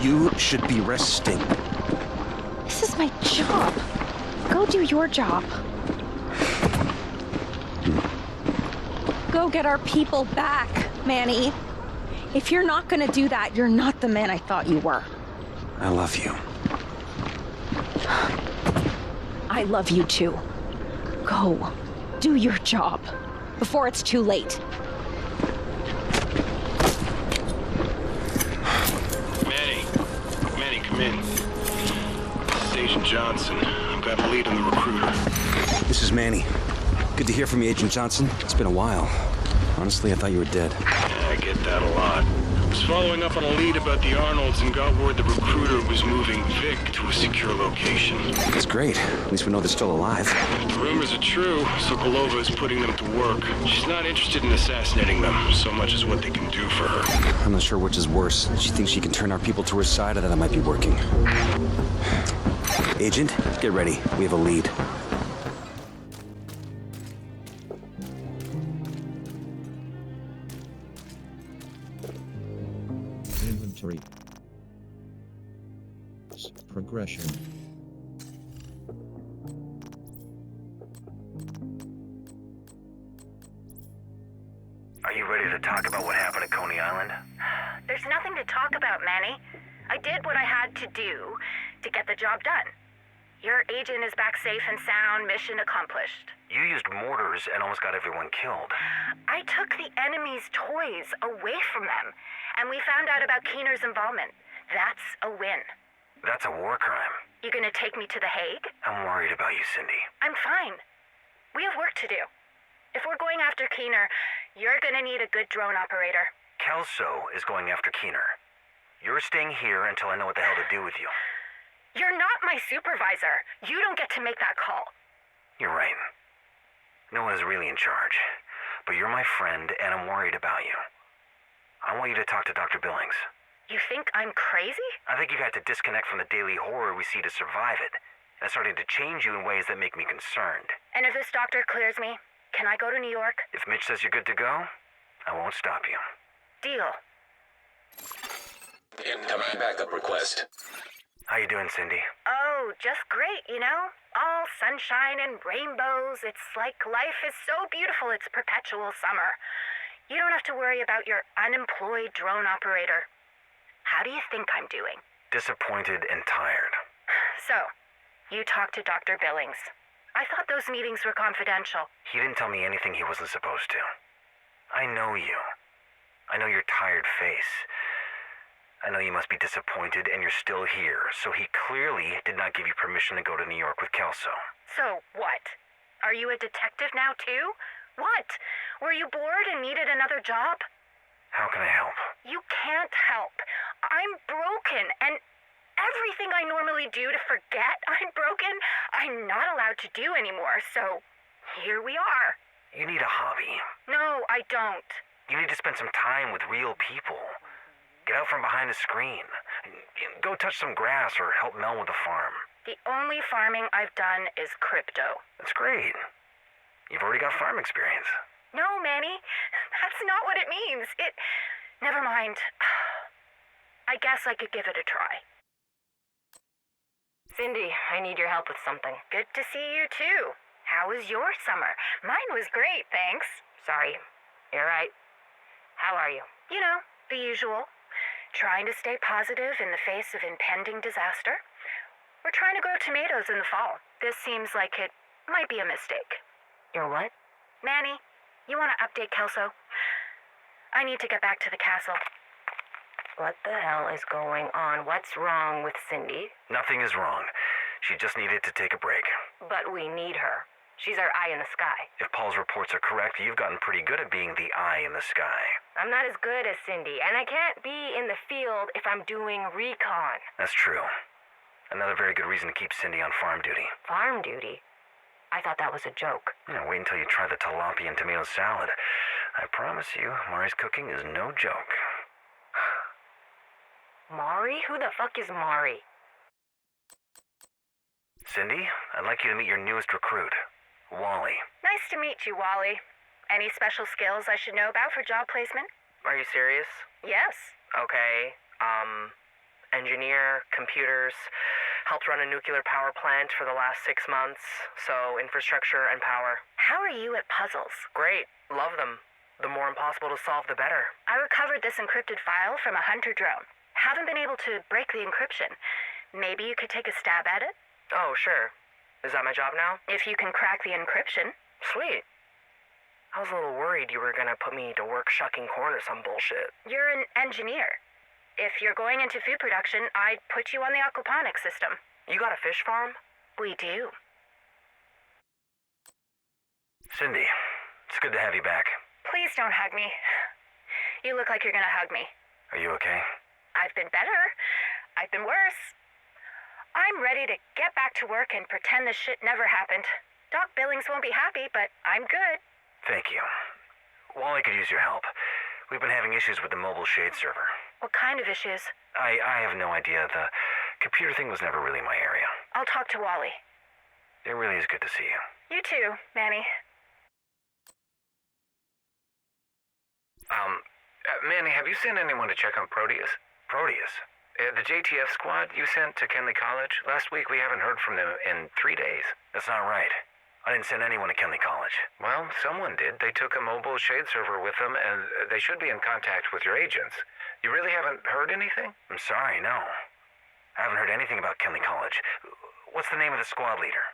You should be resting. This is my job. Go do your job. Go get our people back, Manny. If you're not gonna do that, you're not the man I thought you were. I love you. I love you too. Go. Do your job. Before it's too late. Manny, come in. This is Agent Johnson. I've got a lead on the recruiter. This is Manny. Good to hear from you, Agent Johnson. It's been a while. Honestly, I thought you were dead. Yeah, I get that a lot. I was following up on a lead about the Arnolds and got word the recruiter was moving Vic to a secure location. That's great. At least we know they're still alive. If the rumors are true, Sokolova is putting them to work. She's not interested in assassinating them so much as what they can do for her. I'm not sure which is worse. She thinks she can turn our people to her side, or that it might be working. Agent, get ready. We have a lead. Inventory. Progression. Are you ready to talk about what happened at Coney Island? There's nothing to talk about, Manny. I did what I had to do to get the job done. Your agent is back safe and sound, mission accomplished. You used mortars and almost got everyone killed. I took the enemy's toys away from them, and we found out about Keener's involvement. That's a win. That's a war crime. You gonna take me to The Hague? I'm worried about you, Cindy. I'm fine. We have work to do. If we're going after Keener, you're gonna need a good drone operator. Kelso is going after Keener. You're staying here until I know what the hell to do with you. You're not my supervisor. You don't get to make that call. You're right. No one is really in charge. But you're my friend, and I'm worried about you. I want you to talk to Dr. Billings. You think I'm crazy? I think you've had to disconnect from the daily horror we see to survive it. And it's starting to change you in ways that make me concerned. And if this doctor clears me, can I go to New York? If Mitch says you're good to go, I won't stop you. Deal. Incoming backup request. How you doing, Cindy? Oh, just great, you know? All sunshine and rainbows. It's like life is so beautiful it's perpetual summer. You don't have to worry about your unemployed drone operator. How do you think I'm doing? Disappointed and tired. So, you talked to Dr. Billings. I thought those meetings were confidential. He didn't tell me anything he wasn't supposed to. I know you. I know your tired face. I know you must be disappointed and you're still here, so he clearly did not give you permission to go to New York with Kelso. So, what? Are you a detective now, too? What? Were you bored and needed another job? How can I help? You can't help. I'm broken, and everything I normally do to forget I'm broken, I'm not allowed to do anymore, so here we are. You need a hobby. No, I don't. You need to spend some time with real people. Get out from behind the screen. Go touch some grass or help Mel with the farm. The only farming I've done is crypto. That's great. You've already got farm experience. No, Manny. That's not what it means. Never mind. I guess I could give it a try. Cindy, I need your help with something. Good to see you, too. How was your summer? Mine was great, thanks. Sorry. You're right. How are you? You know, the usual. Trying to stay positive in the face of impending disaster. We're trying to grow tomatoes in the fall. This seems like it might be a mistake. You're what? Manny, you want to update Kelso? I need to get back to the castle. What the hell is going on? What's wrong with Cindy? Nothing is wrong. She just needed to take a break. But we need her. She's our eye in the sky. If Paul's reports are correct, you've gotten pretty good at being the eye in the sky. I'm not as good as Cindy, and I can't be in the field if I'm doing recon. That's true. Another very good reason to keep Cindy on farm duty. Farm duty? I thought that was a joke. Wait until you try the tilapia and tomato salad. I promise you, Mari's cooking is no joke. Mari? Who the fuck is Mari? Cindy, I'd like you to meet your newest recruit, Wally. Nice to meet you, Wally. Any special skills I should know about for job placement? Are you serious? Yes. Okay. Engineer, computers, helped run a nuclear power plant for the last 6 months, so infrastructure and power. How are you at puzzles? Great. Love them. The more impossible to solve, the better. I recovered this encrypted file from a hunter drone. Haven't been able to break the encryption. Maybe you could take a stab at it? Oh, sure. Is that my job now? If you can crack the encryption. Sweet. I was a little worried you were gonna put me to work shucking corn or some bullshit. You're an engineer. If you're going into food production, I'd put you on the aquaponics system. You got a fish farm? We do. Cindy, it's good to have you back. Please don't hug me. You look like you're gonna hug me. Are you okay? I've been better. I've been worse. I'm ready to get back to work and pretend this shit never happened. Doc Billings won't be happy, but I'm good. Thank you. Wally could use your help. We've been having issues with the mobile shade server. What kind of issues? I have no idea. The computer thing was never really my area. I'll talk to Wally. It really is good to see you. You too, Manny. Manny, have you sent anyone to check on Proteus? Proteus? The JTF squad you sent to Kenley College? Last week we haven't heard from them in 3 days. That's not right. I didn't send anyone to Kenley College. Well, someone did. They took a mobile shade server with them, and they should be in contact with your agents. You really haven't heard anything? I'm sorry, no. I haven't heard anything about Kenley College. What's the name of the squad leader?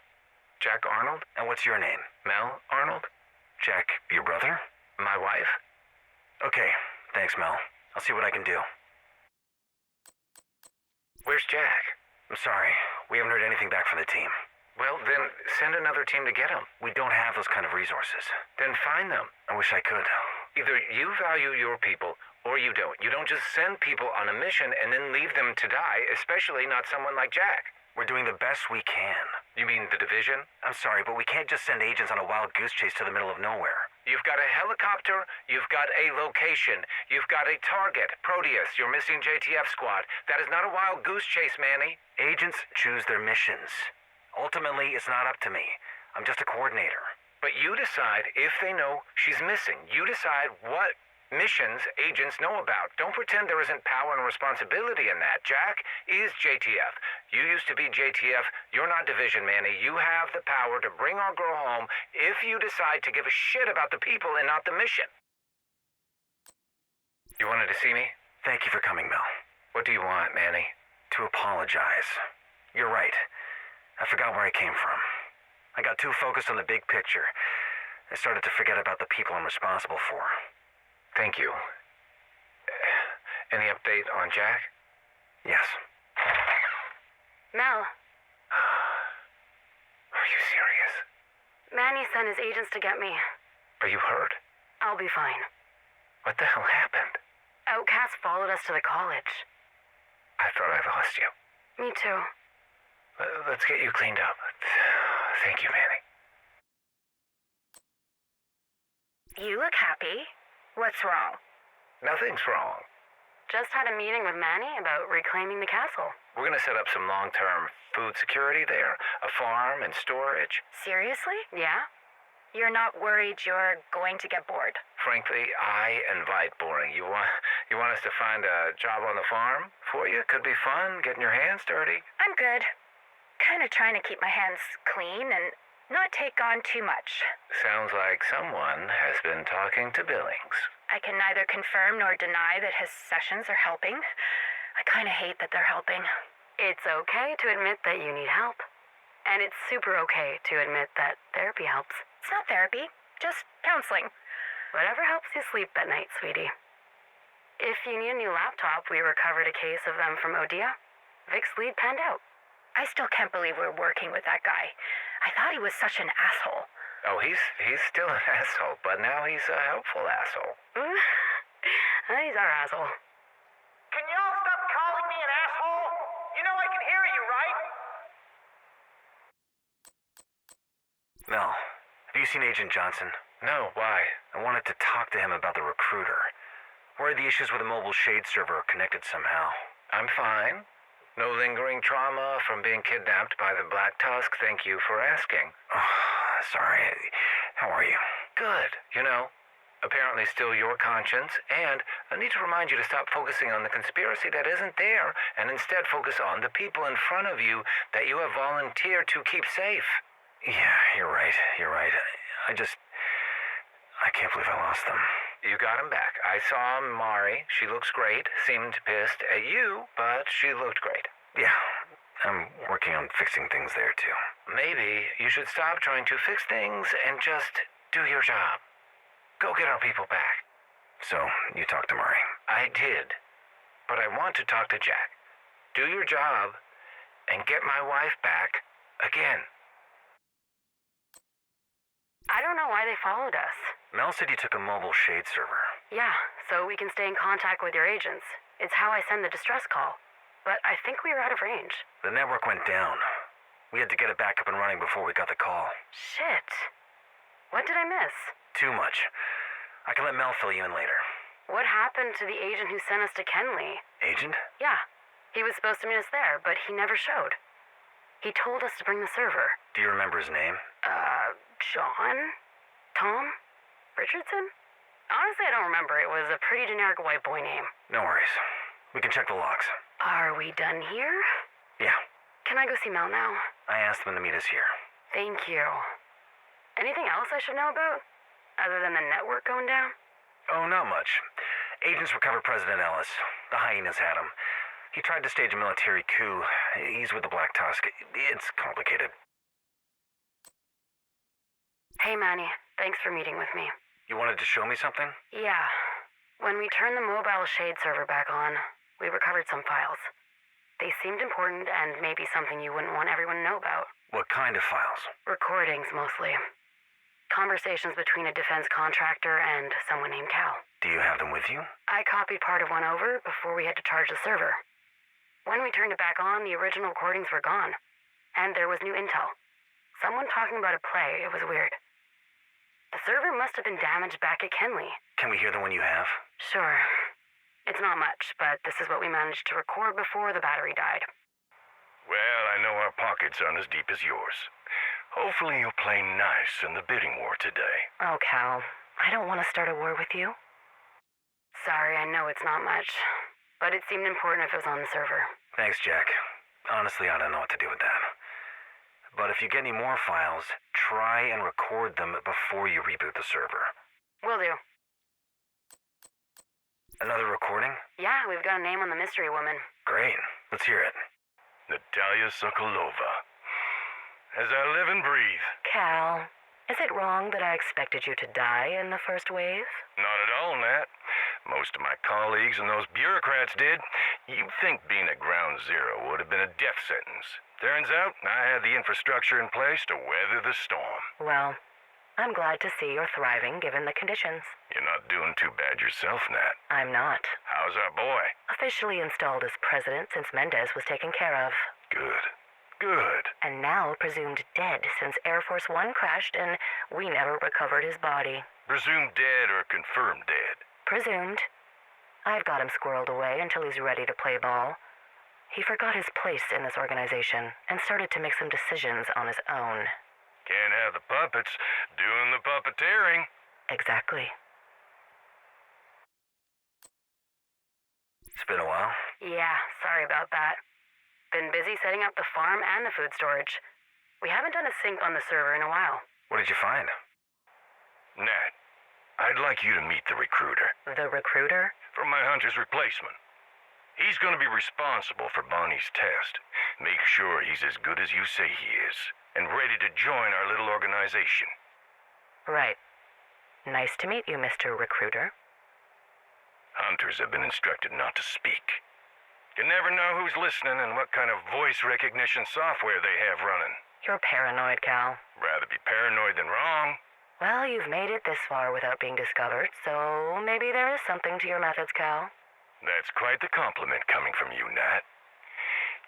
Jack Arnold? And what's your name? Mel Arnold? Jack, your brother? My wife? Okay, thanks, Mel. I'll see what I can do. Where's Jack? I'm sorry. We haven't heard anything back from the team. Well, then send another team to get him. We don't have those kind of resources. Then find them. I wish I could. Either you value your people, or you don't. You don't just send people on a mission and then leave them to die, especially not someone like Jack. We're doing the best we can. You mean the division? I'm sorry, but we can't just send agents on a wild goose chase to the middle of nowhere. You've got a helicopter, you've got a location, you've got a target. Proteus, your missing JTF squad. That is not a wild goose chase, Manny. Agents choose their missions. Ultimately, it's not up to me. I'm just a coordinator. But you decide if they know she's missing. You decide what missions agents know about. Don't pretend there isn't power and responsibility in that. Jack is JTF. You used to be JTF. You're not Division, Manny. You have the power to bring our girl home if you decide to give a shit about the people and not the mission. You wanted to see me? Thank you for coming, Mel. What do you want, Manny? To apologize. You're right. I forgot where I came from. I got too focused on the big picture. I started to forget about the people I'm responsible for. Thank you. Any update on Jack? Yes. Mel, Are you serious? Manny sent his agents to get me. Are you hurt? I'll be fine. What the hell happened? Outcasts followed us to the college. I thought I lost you. Me too. Let's get you cleaned up. Thank you, Manny. You look happy. What's wrong? Nothing's wrong. Just had a meeting with Manny about reclaiming the castle. We're gonna set up some long-term food security there, a farm and storage. Seriously? Yeah? You're not worried you're going to get bored? Frankly, I invite boring. You want us to find a job on the farm for you? Could be fun, getting your hands dirty. I'm good. Kind of trying to keep my hands clean and not take on too much. Sounds like someone has been talking to Billings. I can neither confirm nor deny that his sessions are helping. I kind of hate that they're helping. It's okay to admit that you need help. And it's super okay to admit that therapy helps. It's not therapy, just counseling. Whatever helps you sleep at night, sweetie. If you need a new laptop, we recovered a case of them from Odia. Vic's lead panned out. I still can't believe we're working with that guy. I thought he was such an asshole. Oh, he's still an asshole, but now he's a helpful asshole. He's our asshole. Can y'all stop calling me an asshole? You know I can hear you, right? Mel, have you seen Agent Johnson? No, why? I wanted to talk to him about the recruiter. Worried the issues with the mobile shade server are connected somehow. I'm fine. No lingering trauma from being kidnapped by the Black Tusk. Thank you for asking. Oh, sorry. How are you? Good, Apparently still your conscience, and I need to remind you to stop focusing on the conspiracy that isn't there, and instead focus on the people in front of you that you have volunteered to keep safe. Yeah, you're right. I can't believe I lost them. You got them back. I saw Mari. She looks great. Seemed pissed at you, but she looked great. Yeah, I'm working on fixing things there, too. Maybe you should stop trying to fix things and just do your job. Go get our people back. So, you talked to Mari? I did. But I want to talk to Jack. Do your job and get my wife back again. I don't know why they followed us. Mel said you took a mobile shade server. Yeah, so we can stay in contact with your agents. It's how I send the distress call. But I think we were out of range. The network went down. We had to get it back up and running before we got the call. Shit. What did I miss? Too much. I can let Mel fill you in later. What happened to the agent who sent us to Kenley? Agent? Yeah. He was supposed to meet us there, but he never showed. He told us to bring the server. Do you remember his name? John? Tom? Richardson? Honestly, I don't remember. It was a pretty generic white boy name. No worries. We can check the logs. Are we done here? Yeah. Can I go see Mel now? I asked them to meet us here. Thank you. Anything else I should know about? Other than the network going down? Oh, not much. Agents recovered President Ellis. The hyenas had him. He tried to stage a military coup. He's with the Black Tusk. It's complicated. Hey, Manny. Thanks for meeting with me. You wanted to show me something? Yeah. When we turned the mobile shade server back on, we recovered some files. They seemed important and maybe something you wouldn't want everyone to know about. What kind of files? Recordings, mostly. Conversations between a defense contractor and someone named Cal. Do you have them with you? I copied part of one over before we had to charge the server. When we turned it back on, the original recordings were gone. And there was new intel. Someone talking about a play. It was weird. The server must have been damaged back at Kenley. Can we hear the one you have? Sure. It's not much, but this is what we managed to record before the battery died. Well, I know our pockets aren't as deep as yours. Hopefully you'll play nice in the bidding war today. Oh, Cal. I don't want to start a war with you. Sorry, I know it's not much. But it seemed important if it was on the server. Thanks, Jack. Honestly, I don't know what to do with that. But if you get any more files, try and record them before you reboot the server. Will do. Another recording? Yeah, we've got a name on the mystery woman. Great. Let's hear it. Natalia Sokolova. As I live and breathe. Cal, is it wrong that I expected you to die in the first wave? Not at all, Nat. Most of my colleagues and those bureaucrats did. You'd think being at ground zero would have been a death sentence. Turns out I had the infrastructure in place to weather the storm. Well, I'm glad to see you're thriving given the conditions. You're not doing too bad yourself, Nat. I'm not. How's our boy? Officially installed as president since Mendez was taken care of. Good. Good. And now presumed dead since Air Force One crashed and we never recovered his body. Presumed dead or confirmed dead? Presumed. I've got him squirreled away until he's ready to play ball. He forgot his place in this organization and started to make some decisions on his own. Can't have the puppets doing the puppeteering. Exactly. It's been a while. Yeah, sorry about that. Been busy setting up the farm and the food storage. We haven't done a sync on the server in a while. What did you find? Nat, I'd like you to meet the recruiter. The recruiter? For my hunter's replacement. He's going to be responsible for Bonnie's test. Make sure he's as good as you say he is, and ready to join our little organization. Right. Nice to meet you, Mr. Recruiter. Hunters have been instructed not to speak. You never know who's listening and what kind of voice recognition software they have running. You're paranoid, Cal. Rather be paranoid than wrong. Well, you've made it this far without being discovered, so maybe there is something to your methods, Cal. That's quite the compliment coming from you, Nat.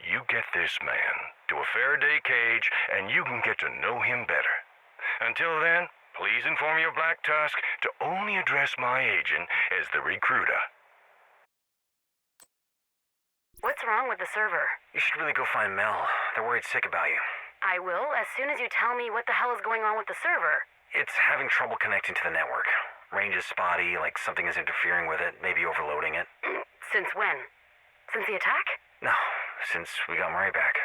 You get this man to a Faraday cage, and you can get to know him better. Until then, please inform your Black Tusk to only address my agent as the recruiter. What's wrong with the server? You should really go find Mel. They're worried sick about you. I will, as soon as you tell me what the hell is going on with the server. It's having trouble connecting to the network. Range is spotty, like something is interfering with it, maybe overloading it. Since when? Since the attack? No, since we got Murray back.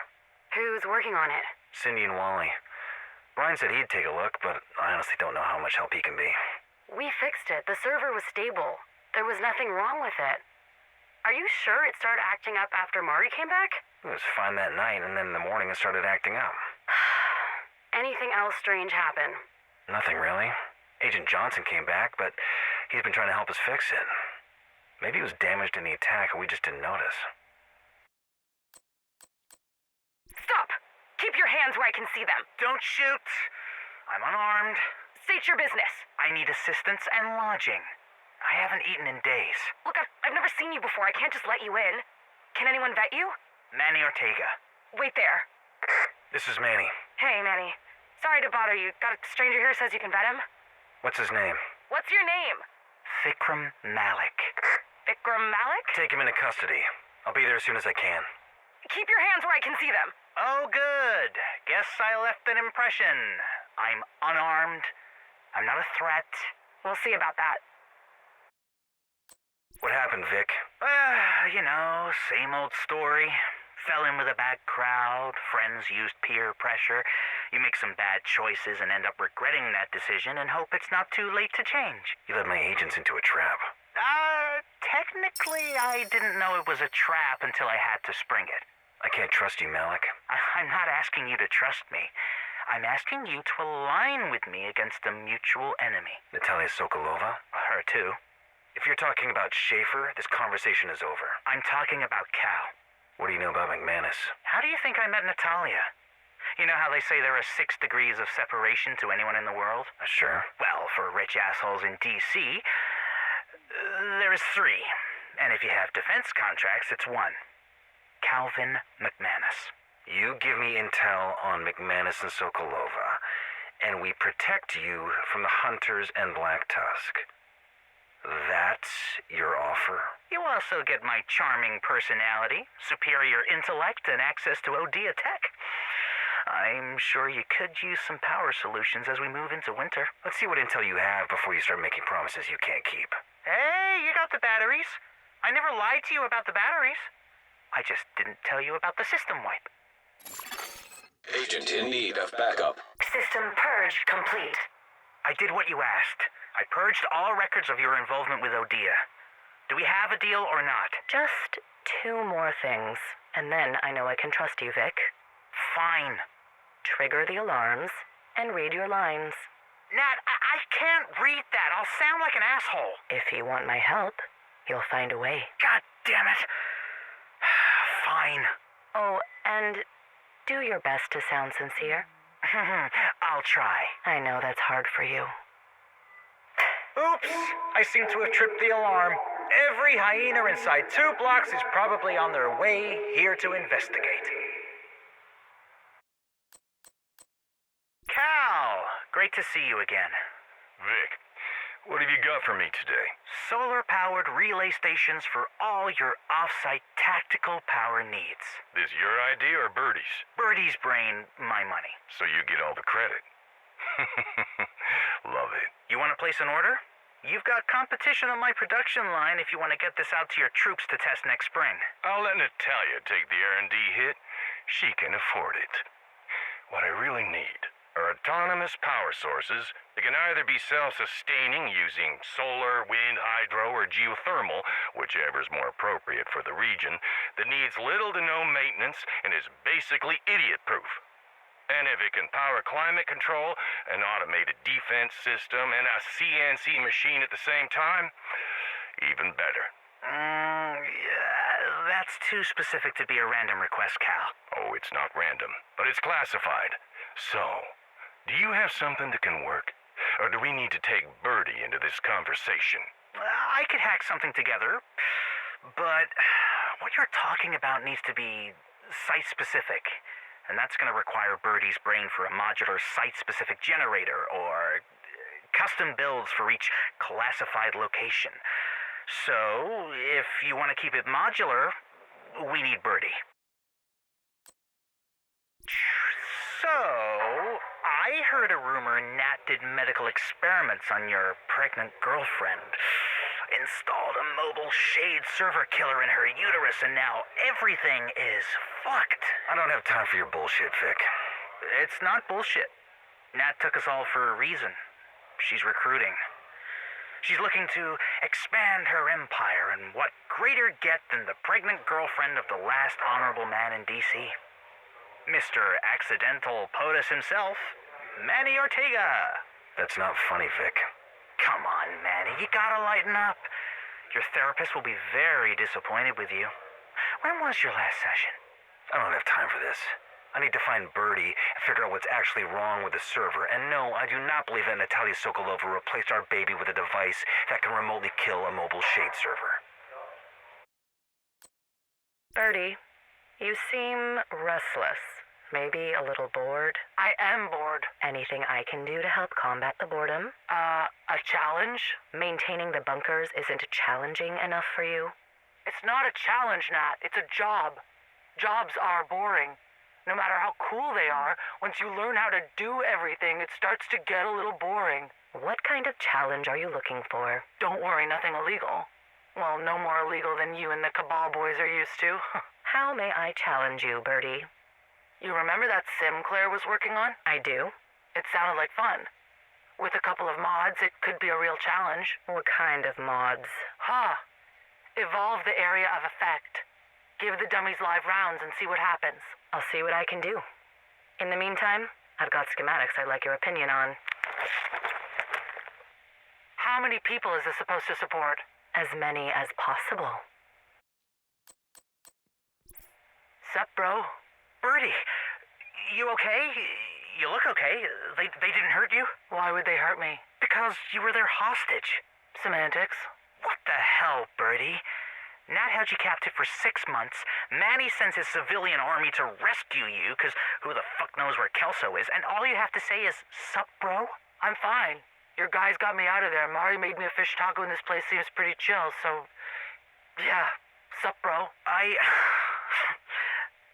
Who's working on it? Cindy and Wally. Brian said he'd take a look, but I honestly don't know how much help he can be. We fixed it. The server was stable. There was nothing wrong with it. Are you sure it started acting up after Mari came back? It was fine that night, and then in the morning it started acting up. Anything else strange happen? Nothing really. Agent Johnson came back, but he's been trying to help us fix it. Maybe it was damaged in the attack and we just didn't notice. Stop! Keep your hands where I can see them. Don't shoot. I'm unarmed. State your business. I need assistance and lodging. I haven't eaten in days. Look, I've never seen you before. I can't just let you in. Can anyone vet you? Manny Ortega. Wait there. This is Manny. Hey, Manny. Sorry to bother you. Got a stranger here says you can vet him? What's his name? What's your name? Vikram Malik. Vikram Malik? Take him into custody. I'll be there as soon as I can. Keep your hands where I can see them. Oh, good. Guess I left an impression. I'm unarmed. I'm not a threat. We'll see about that. What happened, Vic? You know, same old story. Fell in with a bad crowd, friends used peer pressure. You make some bad choices and end up regretting that decision and hope it's not too late to change. You led my agents into a trap. Technically, I didn't know it was a trap until I had to spring it. I can't trust you, Malik. I'm not asking you to trust me. I'm asking you to align with me against a mutual enemy. Natalia Sokolova? Her too. If you're talking about Schaefer, this conversation is over. I'm talking about Cal. What do you know about McManus? How do you think I met Natalia? You know how they say there are 6 degrees of separation to anyone in the world? Sure. Well, for rich assholes in D.C., there is 3. And if you have defense contracts, it's 1. Calvin McManus. You give me intel on McManus and Sokolova, and we protect you from the Hunters and Black Tusk. That's your offer? You also get my charming personality, superior intellect, and access to Odia tech. I'm sure you could use some power solutions as we move into winter. Let's see what intel you have before you start making promises you can't keep. Hey, you got the batteries. I never lied to you about the batteries. I just didn't tell you about the system wipe. Agent in need of backup. System purge complete. I did what you asked. I purged all records of your involvement with Odia. Do we have a deal or not? Just 2 more things, and then I know I can trust you, Vic. Fine. Trigger the alarms and read your lines. Nat, I can't read that. I'll sound like an asshole. If you want my help, you'll find a way. God damn it. Fine. Oh, and do your best to sound sincere. I'll try. I know that's hard for you. Oops! I seem to have tripped the alarm. Every hyena inside 2 blocks is probably on their way here to investigate. Cal! Great to see you again. Vic, what have you got for me today? Solar-powered relay stations for all your off-site tactical power needs. This your idea or Birdie's? Birdie's brain, my money. So you get all the credit. Love it. You want to place an order? You've got competition on my production line if you want to get this out to your troops to test next spring. I'll let Natalia take the R&D hit. She can afford it. What I really need are autonomous power sources that can either be self-sustaining using solar, wind, hydro, or geothermal, whichever is more appropriate for the region, that needs little to no maintenance and is basically idiot-proof. And if it can power climate control, an automated defense system, and a CNC machine at the same time, even better. Yeah, that's too specific to be a random request, Cal. Oh, it's not random, but it's classified. So, do you have something that can work? Or do we need to take Birdie into this conversation? I could hack something together, but what you're talking about needs to be site-specific. And that's going to require Birdie's brain for a modular site-specific generator or custom builds for each classified location. So, if you want to keep it modular, we need Birdie. So, I I heard a rumor Nat did medical experiments on your pregnant girlfriend. Installed a mobile shade server killer in her uterus, and now everything is fucked. I don't have time for your bullshit, Vic. It's not bullshit. Nat took us all for a reason. She's recruiting. She's looking to expand her empire, and what greater get than the pregnant girlfriend of the last honorable man in D.C.? Mr. Accidental POTUS himself, Manny Ortega. That's not funny, Vic. Come on, Manny, you gotta lighten up. Your therapist will be very disappointed with you. When was your last session? I don't have time for this. I need to find Birdie and figure out what's actually wrong with the server. And no, I do not believe that Natalia Sokolova replaced our baby with a device that can remotely kill a mobile shade server. Birdie, you seem restless. Maybe a little bored? I am bored. Anything I can do to help combat the boredom? A challenge? Maintaining the bunkers isn't challenging enough for you? It's not a challenge, Nat. It's a job. Jobs are boring. No matter how cool they are, once you learn how to do everything, it starts to get a little boring. What kind of challenge are you looking for? Don't worry, nothing illegal. Well, no more illegal than you and the Cabal boys are used to. How may I challenge you, Birdie? You remember that sim Claire was working on? I do. It sounded like fun. With a couple of mods, it could be a real challenge. What kind of mods? Evolve the area of effect. Give the dummies live rounds and see what happens. I'll see what I can do. In the meantime, I've got schematics I'd like your opinion on. How many people is this supposed to support? As many as possible. Sup, bro? Birdie, you okay? You look okay. They didn't hurt you? Why would they hurt me? Because you were their hostage. Semantics. What the hell, Birdie? Nat held you captive for 6 months. Manny sends his civilian army to rescue you, because who the fuck knows where Kelso is, and all you have to say is, sup, bro? I'm fine. Your guys got me out of there. Mari made me a fish taco, and this place seems pretty chill, so... yeah, sup, bro?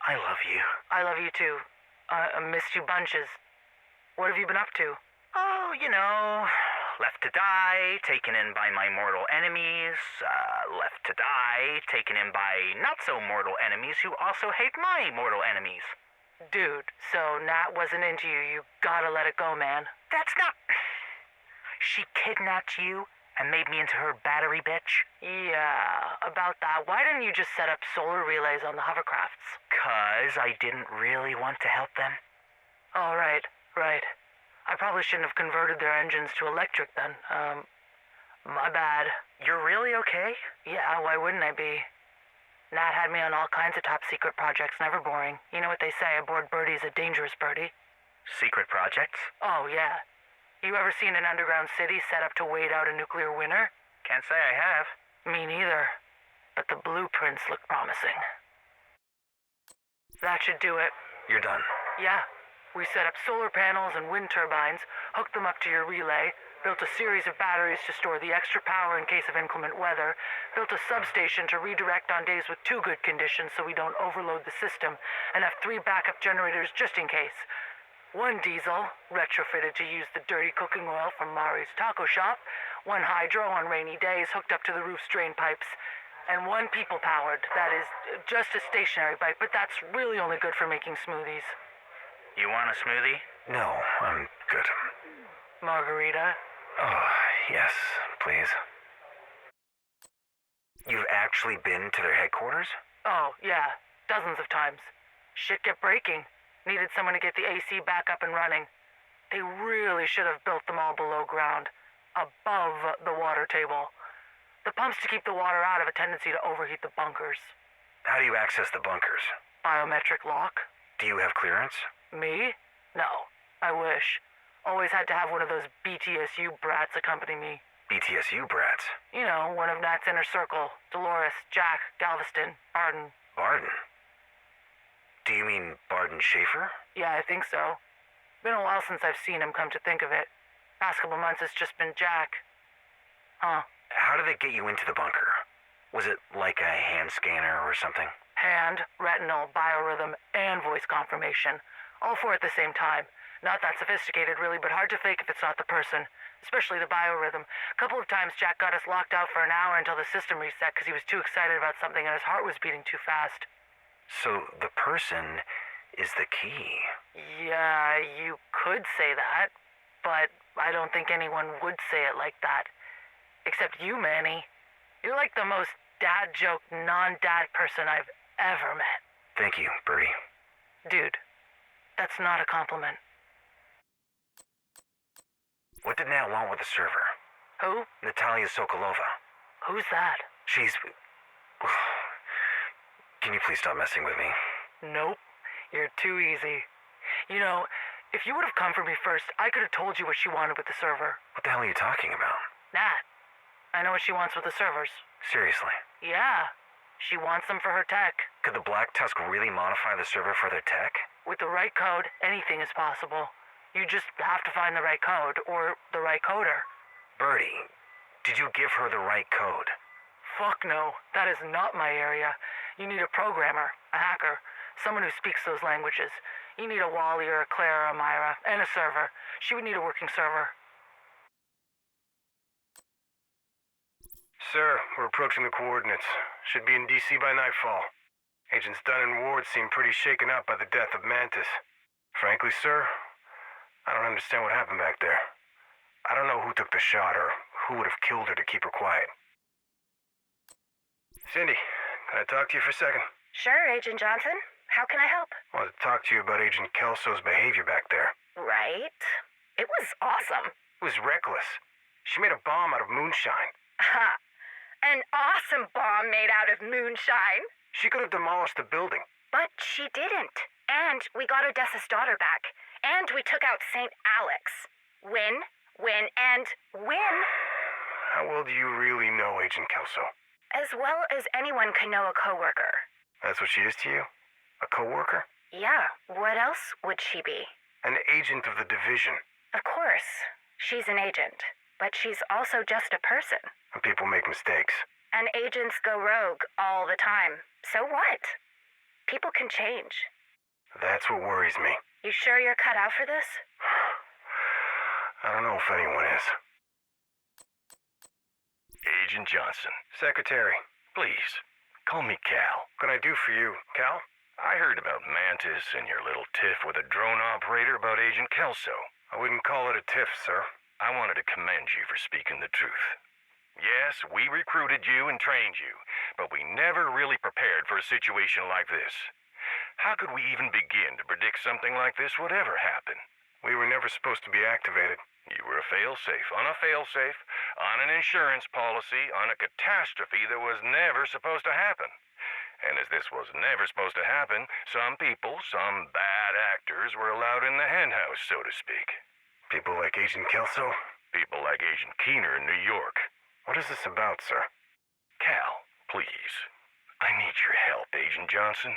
I love you. I love you too. I missed you bunches. What have you been up to? Oh, you know, left to die, taken in by my mortal enemies, left to die, taken in by not-so-mortal enemies who also hate my mortal enemies. Dude, so Nat wasn't into you. You gotta let it go, man. That's not... She kidnapped you and made me into her battery bitch? Yeah, about that. Why didn't you just set up solar relays on the hovercrafts? 'Cause I didn't really want to help them. Oh, right. I probably shouldn't have converted their engines to electric then. My bad. You're really okay? Yeah, why wouldn't I be? Nat had me on all kinds of top-secret projects, never boring. You know what they say, a bored birdie is a dangerous birdie. Secret projects? Oh, yeah. You ever seen an underground city set up to wait out a nuclear winter? Can't say I have. Me neither. But the blueprints look promising. That should do it. You're done. Yeah. We set up solar panels and wind turbines, hooked them up to your relay, built a series of batteries to store the extra power in case of inclement weather, built a substation to redirect on days with too good conditions so we don't overload the system, and have 3 backup generators just in case. 1 diesel, retrofitted to use the dirty cooking oil from Mari's taco shop, 1 hydro on rainy days hooked up to the roof's drain pipes, and 1 people-powered, that is, just a stationary bike, but that's really only good for making smoothies. You want a smoothie? No, I'm good. Margarita? Oh, yes, please. You've actually been to their headquarters? Oh, yeah, dozens of times. Shit kept breaking. Needed someone to get the AC back up and running. They really should have built them all below ground, above the water table. The pumps to keep the water out have a tendency to overheat the bunkers. How do you access the bunkers? Biometric lock. Do you have clearance? Me? No. I wish. Always had to have one of those BTSU brats accompany me. BTSU brats? You know, one of Nat's inner circle. Dolores, Jack, Galveston, Arden. Barden? Do you mean Barden Schaefer? Yeah, I think so. Been a while since I've seen him, come to think of it. Past couple months it's just been Jack. Huh. How did they get you into the bunker? Was it like a hand scanner or something? Hand, retinal, biorhythm, and voice confirmation. All 4 at the same time. Not that sophisticated, really, but hard to fake if it's not the person. Especially the biorhythm. A couple of times Jack got us locked out for an hour until the system reset because he was too excited about something and his heart was beating too fast. So the person is the key. Yeah, you could say that, but I don't think anyone would say it like that. Except you, Manny. You're like the most dad joke, non-dad person I've ever met. Thank you, Birdie. Dude, that's not a compliment. What did Nat want with the server? Who? Natalia Sokolova. Who's that? She's... Can you please stop messing with me? Nope. You're too easy. You know, if you would have come for me first, I could have told you what she wanted with the server. What the hell are you talking about? Nat, I know what she wants with the servers. Seriously? Yeah. She wants them for her tech. Could the Black Tusk really modify the server for their tech? With the right code, anything is possible. You just have to find the right code, or the right coder. Birdie, did you give her the right code? Fuck no. That is not my area. You need a programmer, a hacker, someone who speaks those languages. You need a Wally or a Claire or a Myra, and a server. She would need a working server. Sir, we're approaching the coordinates. Should be in DC by nightfall. Agents Dunn and Ward seem pretty shaken up by the death of Mantis. Frankly, sir, I don't understand what happened back there. I don't know who took the shot or who would have killed her to keep her quiet. Cindy, can I talk to you for a second? Sure, Agent Johnson. How can I help? I wanted to talk to you about Agent Kelso's behavior back there. Right. It was awesome. It was reckless. She made a bomb out of moonshine. Ha! An awesome bomb made out of moonshine. She could have demolished the building. But she didn't. And we got Odessa's daughter back. And we took out St. Alex. Win, and win. How well do you really know Agent Kelso? As well as anyone can know a coworker. That's what she is to you? A coworker? Yeah, what else would she be? An agent of the division. Of course. She's an agent. But she's also just a person. And people make mistakes. And agents go rogue all the time. So what? People can change. That's what worries me. You sure you're cut out for this? I don't know if anyone is. Agent Johnson. Secretary. Please, call me Cal. What can I do for you, Cal? I heard about Mantis and your little tiff with a drone operator about Agent Kelso. I wouldn't call it a tiff, sir. I wanted to commend you for speaking the truth. Yes, we recruited you and trained you, but we never really prepared for a situation like this. How could we even begin to predict something like this would ever happen? We were never supposed to be activated. You were a fail-safe, on a fail-safe, on an insurance policy, on a catastrophe that was never supposed to happen. And as this was never supposed to happen, some people, some bad actors, were allowed in the henhouse, so to speak. People like Agent Kelso? People like Agent Keener in New York. What is this about, sir? Cal, please. I need your help, Agent Johnson.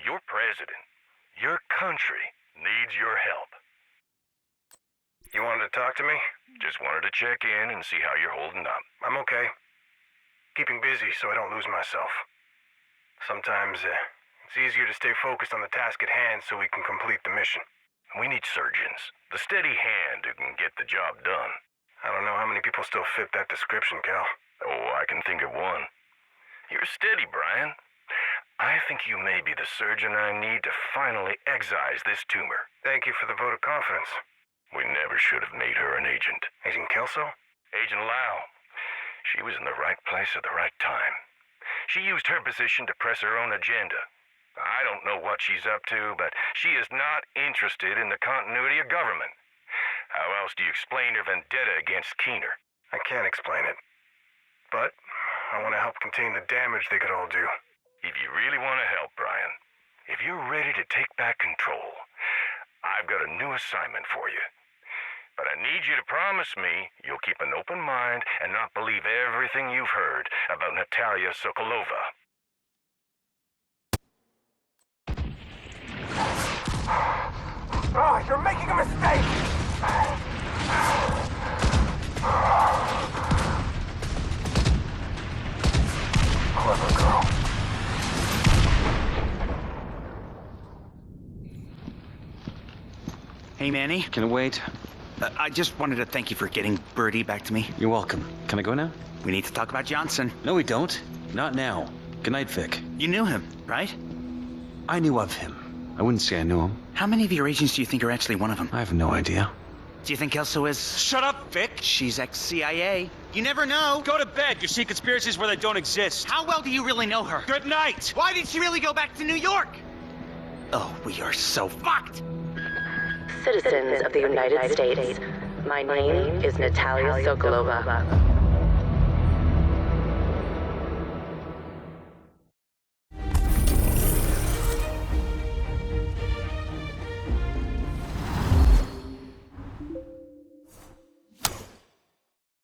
Your president, your country, needs your help. You wanted to talk to me? Just wanted to check in and see how you're holding up. I'm okay. Keeping busy so I don't lose myself. Sometimes, it's easier to stay focused on the task at hand so we can complete the mission. We need surgeons. The steady hand who can get the job done. I don't know how many people still fit that description, Cal. Oh, I can think of one. You're steady, Brian. I think you may be the surgeon I need to finally excise this tumor. Thank you for the vote of confidence. We never should have made her an agent. Agent Kelso? Agent Lau. She was in the right place at the right time. She used her position to press her own agenda. I don't know what she's up to, but she is not interested in the continuity of government. How else do you explain her vendetta against Keener? I can't explain it. But I want to help contain the damage they could all do. If you really want to help, Brian, if you're ready to take back control, I've got a new assignment for you. But I need you to promise me you'll keep an open mind and not believe everything you've heard about Natalia Sokolova. Oh, you're making a mistake! Clever girl. Hey, Manny. Can it wait? I just wanted to thank you for getting Birdie back to me. You're welcome. Can I go now? We need to talk about Johnson. No, we don't. Not now. Good night, Vic. You knew him, right? I knew of him. I wouldn't say I knew him. How many of your agents do you think are actually one of them? I have no idea. Do you think Elsa is? Shut up, Vic! She's ex-CIA. You never know. Go to bed. You see conspiracies where they don't exist. How well do you really know her? Good night! Why did she really go back to New York? Oh, we are so fucked! Citizens of the United States, my name is Natalia Sokolova.